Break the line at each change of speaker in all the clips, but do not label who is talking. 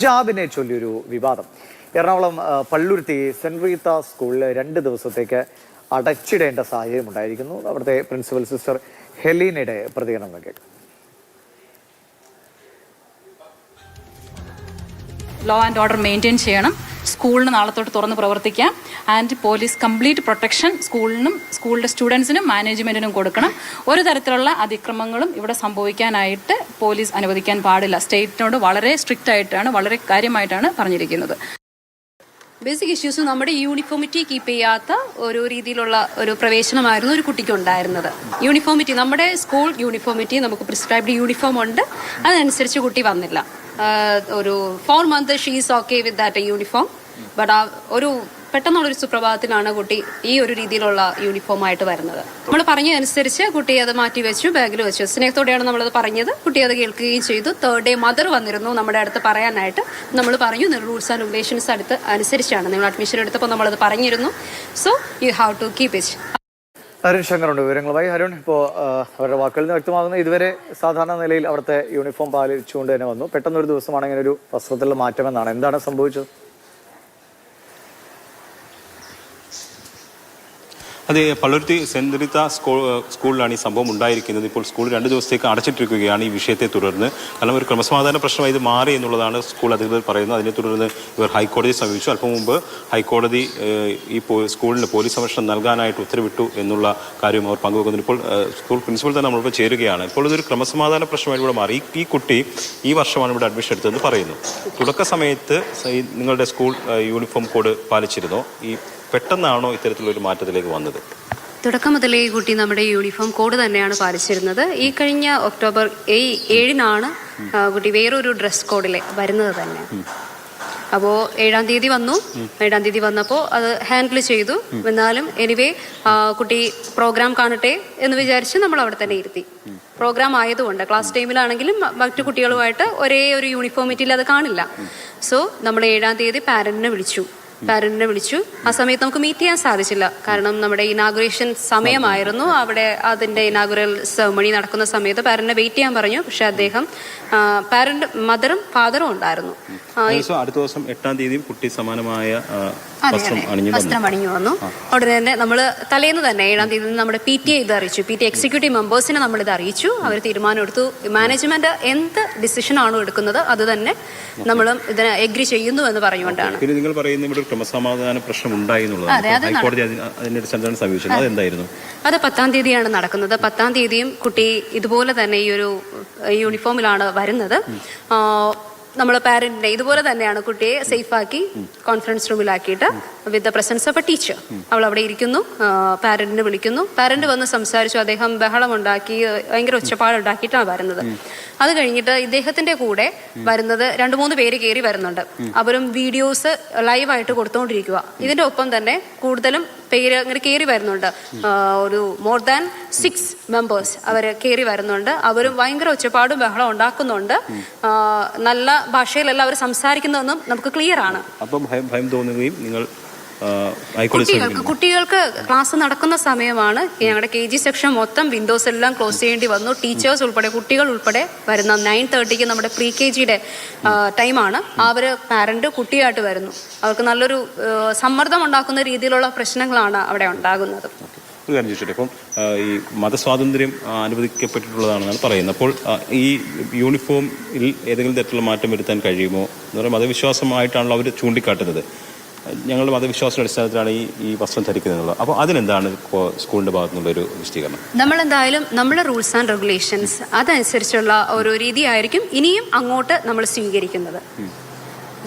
ഹിജാബിനെ ചൊല്ലിയൊരു വിവാദം. എറണാകുളം പള്ളുരുത്തി സെന്റ് റീത്ത സ്കൂളിൽ 2 ദിവസത്തേക്ക് അടച്ചിടേണ്ട സാഹചര്യം ഉണ്ടായിരിക്കുന്നു. അവിടുത്തെ പ്രിൻസിപ്പൽ സിസ്റ്റർ ഹെലീനയുടെ പ്രതികരണം കേൾക്കാം.
ലോ ആൻഡ് ഓർഡർ മെയിൻറ്റെയിൻ ചെയ്യണം. സ്കൂളിന് നാളെ തൊട്ട് തുറന്ന് പ്രവർത്തിക്കാം. ആൻഡ് പോലീസ് കംപ്ലീറ്റ് പ്രൊട്ടക്ഷൻ സ്കൂളിനും സ്കൂളിലെ സ്റ്റുഡൻസിനും മാനേജ്മെന്റിനും കൊടുക്കണം. ഒരു തരത്തിലുള്ള അതിക്രമങ്ങളും ഇവിടെ സംഭവിക്കാനായിട്ട് പോലീസ് അനുവദിക്കാൻ പാടില്ല. സ്റ്റേറ്റിനോട് വളരെ സ്ട്രിക്റ്റ് ആയിട്ടാണ്, വളരെ കാര്യമായിട്ടാണ് പറഞ്ഞിരിക്കുന്നത്.
ബേസിക് ഇഷ്യൂസ് നമ്മുടെ യൂണിഫോമിറ്റി കീപ്പ് ചെയ്യാത്ത ഒരു രീതിയിലുള്ള ഒരു പ്രവേശനമായിരുന്നു ഒരു കുട്ടിക്ക് ഉണ്ടായിരുന്നത്. യൂണിഫോമിറ്റി, നമ്മുടെ സ്കൂൾ യൂണിഫോമിറ്റി, നമുക്ക് പ്രിസ്ക്രൈബ്ഡ് യൂണിഫോം ഉണ്ട്, അതനുസരിച്ച് കുട്ടി വന്നില്ല. ഒരു 4 months she is okay with that uniform. But ഒരു പെട്ടെന്നുള്ളൊരു സുപ്രഭാതത്തിലാണ് കുട്ടി ഈ ഒരു രീതിയിലുള്ള യൂണിഫോം ആയിട്ട് വരുന്നത്. നമ്മൾ പറഞ്ഞതനുസരിച്ച് കുട്ടി അത് മാറ്റി വെച്ചു, ബാഗിൽ വെച്ചു. സ്നേഹത്തോടെയാണ് നമ്മളത് പറഞ്ഞത്. കുട്ടി അത് കേൾക്കുകയും ചെയ്തു. 3rd day മദർ വന്നിരുന്നു നമ്മുടെ അടുത്ത് പറയാനായിട്ട്. നമ്മൾ പറഞ്ഞു, റൂൾസ് ആൻഡ് റെഗുലേഷൻസ് അടുത്ത് അനുസരിച്ചാണ് നിങ്ങൾ അഡ്മിഷൻ എടുത്തപ്പോൾ നമ്മളത് പറഞ്ഞിരുന്നു. So you have to keep it.
Arun ശങ്കറുണ്ട് വിവരങ്ങളുമായി. അരുൺ, ഇപ്പോൾ അവരുടെ വാക്കുകളിൽ നിന്ന് വ്യക്തമാകുന്ന ഇതുവരെ സാധാരണ നിലയിൽ അവിടുത്തെ യൂണിഫോം പാലിച്ചുകൊണ്ട് തന്നെ വന്നു. പെട്ടെന്നൊരു ദിവസമാണ് ഇങ്ങനെ ഒരു വസ്ത്രത്തിലുള്ള മാറ്റമെന്നാണ്. എന്താണ് സംഭവിച്ചത്?
അതെ, പള്ളുരുത്തി സെന്റ് റീത്ത സ്കൂളിലാണ് ഈ സംഭവം ഉണ്ടായിരിക്കുന്നത്. ഇപ്പോൾ സ്കൂൾ 2 ദിവസത്തേക്ക് അടച്ചിട്ടിരിക്കുകയാണ് ഈ വിഷയത്തെ തുടർന്ന്. കാരണം ഒരു ക്രമസമാധാന പ്രശ്നമായി ഇത് മാറി എന്നുള്ളതാണ് സ്കൂൾ അധികൃതർ പറയുന്നത്. അതിനെ തുടർന്ന് ഇവർ ഹൈക്കോടതിയെ സമീപിച്ചു. അല്പം മുമ്പ് ഹൈക്കോടതി ഈ സ്കൂളിന് പോലീസ് സംരക്ഷണം നൽകാനായിട്ട് ഉത്തരവിട്ടു എന്നുള്ള കാര്യം അവർ പങ്കുവെക്കുന്നു. ഇപ്പോൾ സ്കൂൾ പ്രിൻസിപ്പൽ തന്നെ നമ്മളിപ്പോൾ ചേരുകയാണ്. ഇപ്പോൾ ഇതൊരു ക്രമസമാധാന പ്രശ്നമായി ഇവിടെ മാറി. ഈ കുട്ടി ഈ വർഷമാണ് ഇവിടെ അഡ്മിഷൻ എടുത്തതെന്ന് പറയുന്നു. തുടക്ക സമയത്ത് നിങ്ങളുടെ സ്കൂൾ യൂണിഫോം കോഡ് പാലിച്ചിരുന്നോ? ഈ പെട്ടെന്നാണോ ഇത്തരത്തിലൊരു മാറ്റത്തിലേക്ക് വന്നത്?
തുടക്കം മുതലേ ഈ കുട്ടി നമ്മുടെ യൂണിഫോം കോഡ് തന്നെയാണ് പാലിച്ചിരുന്നത്. ഈ കഴിഞ്ഞ ഒക്ടോബർ 7 കുട്ടി വേറൊരു ഡ്രസ് കോഡിൽ വരുന്നത് തന്നെ. അപ്പോൾ 7-ാം തീയതി വന്നു. 7-ാം തീയതി വന്നപ്പോൾ അത് ഹാൻഡിൽ ചെയ്തു. എന്നാലും എനിവേ കുട്ടി പ്രോഗ്രാം കാണട്ടെ എന്ന് വിചാരിച്ച് നമ്മൾ അവിടെ തന്നെ ഇരുത്തി. പ്രോഗ്രാം ആയതുകൊണ്ട് ക്ലാസ് ടൈമിലാണെങ്കിലും മറ്റു കുട്ടികളുമായിട്ട് ഒരേ ഒരു യൂണിഫോമിറ്റിയിൽ അത് കാണില്ല. സോ നമ്മൾ 7-ാം തീയതി പാരന്റിനെ വിളിച്ചു. ആ സമയത്ത് നമുക്ക് മീറ്റ് ചെയ്യാൻ സാധിച്ചില്ല. കാരണം നമ്മുടെ ഇനാഗുറേഷൻ സമയമായിരുന്നു. അവിടെ അതിൻ്റെ ഇനാഗുറൽ സെറമണി നടക്കുന്ന സമയത്ത് പാരന്റിനെ വെയിറ്റ് ചെയ്യാൻ പറഞ്ഞു. പക്ഷെ അദ്ദേഹം മദറും ഫാദറും ഉണ്ടായിരുന്നു.
അടുത്ത ദിവസം 8-ാം തീയതിയും കുട്ടി സമാനമായ
വസ്ത്രം അണിഞ്ഞു വന്നു. ഉടനെ തന്നെ നമ്മൾ തലേന്ന് തന്നെ 7-ാം തീയതി നമ്മുടെ PTA ഇത് അറിയിച്ചു. PTA എക്സിക്യൂട്ടീവ് മെമ്പേഴ്സിനെ നമ്മൾ ഇത് അറിയിച്ചു. അവർ തീരുമാനം എടുത്തു. മാനേജ്മെന്റ് എന്ത് ഡിസിഷനാണോ എടുക്കുന്നത് അത് തന്നെ നമ്മളും ഇതിനെ എഗ്രി ചെയ്യുന്നു എന്ന് പറഞ്ഞുകൊണ്ടാണ്.
നിങ്ങൾ പറയുന്ന ക്രമസമാധാന പ്രശ്നം ഉണ്ടായി എന്നുള്ളത്
അത് 10-ാം തീയതിയാണ് നടക്കുന്നത്. 10-ാം തീയതിയും കുട്ടി ഇതുപോലെ തന്നെ ഈ ഒരു യൂണിഫോമിലാണ് വരുന്നത്. നമ്മൾ പാരന്റിനെ ഇതുപോലെ തന്നെയാണ് കുട്ടിയെ സേഫാക്കി കോൺഫറൻസ് റൂമിലാക്കിയിട്ട് with the presence of a teacher അവൾ അവിടെ ഇരിക്കുന്നു. പാരന്റിനെ വിളിക്കുന്നു. പാരന്റ് വന്ന് സംസാരിച്ചു. അദ്ദേഹം ബഹളം ഉണ്ടാക്കി, ഭയങ്കര ഒച്ചപ്പാടുണ്ടാക്കിയിട്ടാണ് വരുന്നത്. അത് കഴിഞ്ഞിട്ട് ഇദ്ദേഹത്തിന്റെ കൂടെ വരുന്നത് 2-3 പേര് കയറി വരുന്നുണ്ട്. അവരും വീഡിയോസ് ലൈവായിട്ട് കൊടുത്തുകൊണ്ടിരിക്കുക. ഇതിന്റെ ഒപ്പം തന്നെ കൂടുതലും പേര് അങ്ങനെ കയറി വരുന്നുണ്ട്. ഒരു മോർ ദാൻ 6 members അവർ കയറി വരുന്നുണ്ട്. അവരും ഭയങ്കര ഒച്ചപ്പാടും ബഹളം ഉണ്ടാക്കുന്നുണ്ട്. നല്ല ഭാഷയിലല്ല അവർ സംസാരിക്കുന്നതെന്നും നമുക്ക് ക്ലിയർ ആണ്.
അപ്പം ഭയം തോന്നുകയും നിങ്ങൾ
കുട്ടികൾക്ക് ക്ലാസ് നടക്കുന്ന സമയമാണ്. ഞങ്ങളുടെ KG സെക്ഷൻ മൊത്തം വിൻഡോസ് എല്ലാം ക്ലോസ് ചെയ്യേണ്ടി വന്നു. ടീച്ചേഴ്സ് ഉൾപ്പെടെ കുട്ടികൾ ഉൾപ്പെടെ വരുന്ന 9:30 നമ്മുടെ പ്രീ KGയുടെ ടൈമാണ്. അവർ പാരന്റ് കുട്ടിയായിട്ട് വരുന്നു. അവർക്ക് നല്ലൊരു സമ്മർദ്ദം ഉണ്ടാക്കുന്ന രീതിയിലുള്ള പ്രശ്നങ്ങളാണ് അവിടെ ഉണ്ടാകുന്നത്.
ഒരു കാര്യം ചോദിച്ചിട്ട്, ഇപ്പം ഈ മതസ്വാതന്ത്ര്യം അനുവദിക്കപ്പെട്ടിട്ടുള്ളതാണെന്നാണ് പറയുന്നത്. അപ്പോൾ ഈ യൂണിഫോമിൽ ഏതെങ്കിലും തരത്തിലുള്ള മാറ്റം വരുത്താൻ കഴിയുമോ എന്ന് പറയുമ്പോൾ മതവിശ്വാസമായിട്ടാണല്ലോ അവർ ചൂണ്ടിക്കാട്ടുന്നത്. ഞങ്ങളുടെ മതവിശ്വാസ അടിസ്ഥാനത്തിലാണ് ഈ വസ്ത്രം ധരിക്കുന്നത്. അപ്പോൾ അതിനെന്താണ് സ്കൂളിന്റെ ഭാഗത്തു നിന്നുള്ളൊരു വിശദീകരണം?
നമ്മളെന്തായാലും നമ്മുടെ റൂൾസ് ആൻഡ് റെഗുലേഷൻസ് അതനുസരിച്ചുള്ള ഒരു രീതിയായിരിക്കും ഇനിയും അങ്ങോട്ട് നമ്മൾ സ്വീകരിക്കുന്നത്.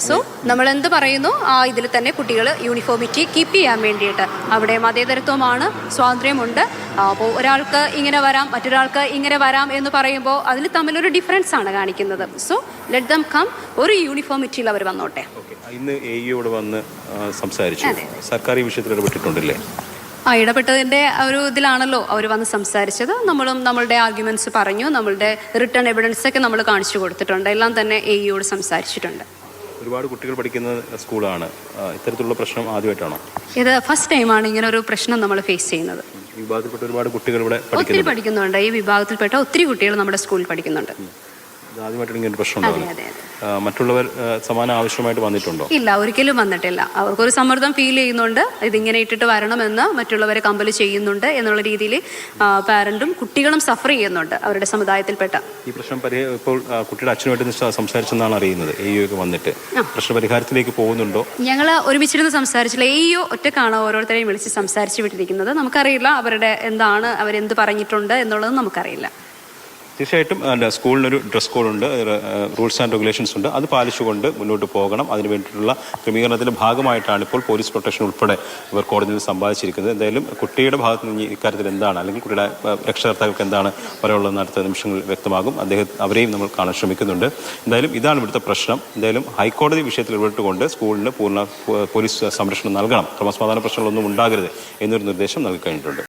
സോ നമ്മൾ എന്ത് പറയുന്നു ഇതിൽ തന്നെ കുട്ടികൾ യൂണിഫോമിറ്റി കീപ്പ് ചെയ്യാൻ വേണ്ടിയിട്ട് അവിടെ മതേതരത്വമാണ്, സ്വാതന്ത്ര്യമുണ്ട്. അപ്പോൾ ഒരാൾക്ക് ഇങ്ങനെ വരാം, മറ്റൊരാൾക്ക് ഇങ്ങനെ വരാം എന്ന് പറയുമ്പോൾ അതിൽ തമ്മിലൊരു ഡിഫറൻസ് ആണ് കാണിക്കുന്നത്. സോ ലെറ്റ് ദം കം, ഒരു യൂണിഫോമിറ്റിയിൽ അവർ വന്നോട്ടെ.
ഇന്ന് AEയോട് വന്ന് സംസാരിച്ചു. സർക്കാർ ഈ വിഷയത്തിൽ ഇടപെട്ടിട്ടുണ്ടല്ലേ?
ഇടപെട്ടതിൻ്റെ ഒരു ഇതിലാണല്ലോ അവർ വന്ന് സംസാരിച്ചത്. നമ്മളും നമ്മളുടെ ആർഗ്യുമെന്റ്സ് പറഞ്ഞു. നമ്മളുടെ റിട്ടേൺ എവിഡൻസ് ഒക്കെ നമ്മൾ കാണിച്ചു കൊടുത്തിട്ടുണ്ട്. എല്ലാം തന്നെ AEയോട് സംസാരിച്ചിട്ടുണ്ട്.
ഒരുപാട് കുട്ടികൾ പഠിക്കുന്ന സ്കൂളാണ്. ഇത്തരത്തിലുള്ള പ്രശ്നം ആദ്യമായിട്ടാണോ?
ഇത് ഫസ്റ്റ് ടൈമാണ് ഇങ്ങനെ ഒരു പ്രശ്നം നമ്മൾ ഫേസ് ചെയ്യുന്നത്.
ഈ വിഭാഗത്തിൽപ്പെട്ട ഒരുപാട് കുട്ടികൾ ഇവിടെ
ഒത്തിരി പഠിക്കുന്നുണ്ട്. ഈ വിഭാഗത്തിൽപ്പെട്ട ഒത്തിരി കുട്ടികൾ നമ്മുടെ സ്കൂളിൽ പഠിക്കുന്നുണ്ട്.
ആദ്യമായിട്ടാണ് ഇങ്ങനെ പ്രശ്നം ഉണ്ടാകുന്നത്. മറ്റുള്ളവർ സമാന ആവശ്യമായിട്ട് വന്നിട്ടുണ്ടോ?
ഇല്ല, ഒരിക്കലും വന്നിട്ടില്ല. അവർക്കൊരു സമ്മർദ്ദം ഫീൽ ചെയ്യുന്നുണ്ട്, ഇതിങ്ങനെ ഇട്ടിട്ട് വരണമെന്ന് മറ്റുള്ളവരെ കമ്പൽ ചെയ്യുന്നുണ്ട് എന്നുള്ള രീതിയിൽ പാരന്റും കുട്ടികളും സഫർ ചെയ്യുന്നുണ്ട് അവരുടെ സമുദായത്തിൽപ്പെട്ട.
ഈ പ്രശ്നം ഇപ്പോൾ കുട്ടിയുടെ അച്ഛനുമായിട്ട് സംസാരിച്ചെന്നാണ് അറിയുന്നത്. AEO വന്നിട്ട് പ്രശ്ന പരിഹാരത്തിലേക്ക് പോകുന്നുണ്ടോ?
ഞങ്ങൾ ഒരുമിച്ചിരുന്ന് സംസാരിച്ചില്ല. AEO ഒറ്റക്കാണ് ഓരോരുത്തരെയും വിളിച്ച് സംസാരിച്ചു വിട്ടിരിക്കുന്നത്. നമുക്കറിയില്ല അവരുടെ എന്താണ്, അവരെന്ത് പറഞ്ഞിട്ടുണ്ട് എന്നുള്ളത് നമുക്കറിയില്ല.
തീർച്ചയായിട്ടും സ്കൂളിനൊരു ഡ്രസ് കോഡുണ്ട്, റൂൾസ് ആൻഡ് റെഗുലേഷൻസ് ഉണ്ട്. അത് പാലിച്ചുകൊണ്ട് മുന്നോട്ട് പോകണം. അതിന് വേണ്ടിയിട്ടുള്ള ക്രമീകരണത്തിൻ്റെ ഭാഗമായിട്ടാണ് ഇപ്പോൾ പോലീസ് പ്രൊട്ടക്ഷൻ ഉൾപ്പെടെ ഇവർ കോടതിയിൽ സമ്പാദിച്ചിരിക്കുന്നത്. എന്തായാലും കുട്ടിയുടെ ഭാഗത്ത് നിന്ന് ഇക്കാര്യത്തിൽ എന്താണ്, അല്ലെങ്കിൽ കുട്ടിയുടെ രക്ഷകർത്താക്കൾക്ക് എന്താണ് പറയാനുള്ളതെന്ന് അടുത്ത നിമിഷങ്ങളിൽ വ്യക്തമാകും. അവരെയും നമ്മൾ കാണാൻ ശ്രമിക്കുന്നുണ്ട്. എന്തായാലും ഇതാണ് ഇവിടുത്തെ പ്രശ്നം. എന്തായാലും ഹൈക്കോടതി വിഷയത്തിൽ ഇടപെട്ടുകൊണ്ട് സ്കൂളിന് പൂർണ്ണ പോലീസ് സംരക്ഷണം നൽകണം, ക്രമസമാധാന പ്രശ്നങ്ങളൊന്നും ഉണ്ടാകരുത് എന്നൊരു നിർദ്ദേശം നൽകി കഴിഞ്ഞിട്ടുണ്ട്.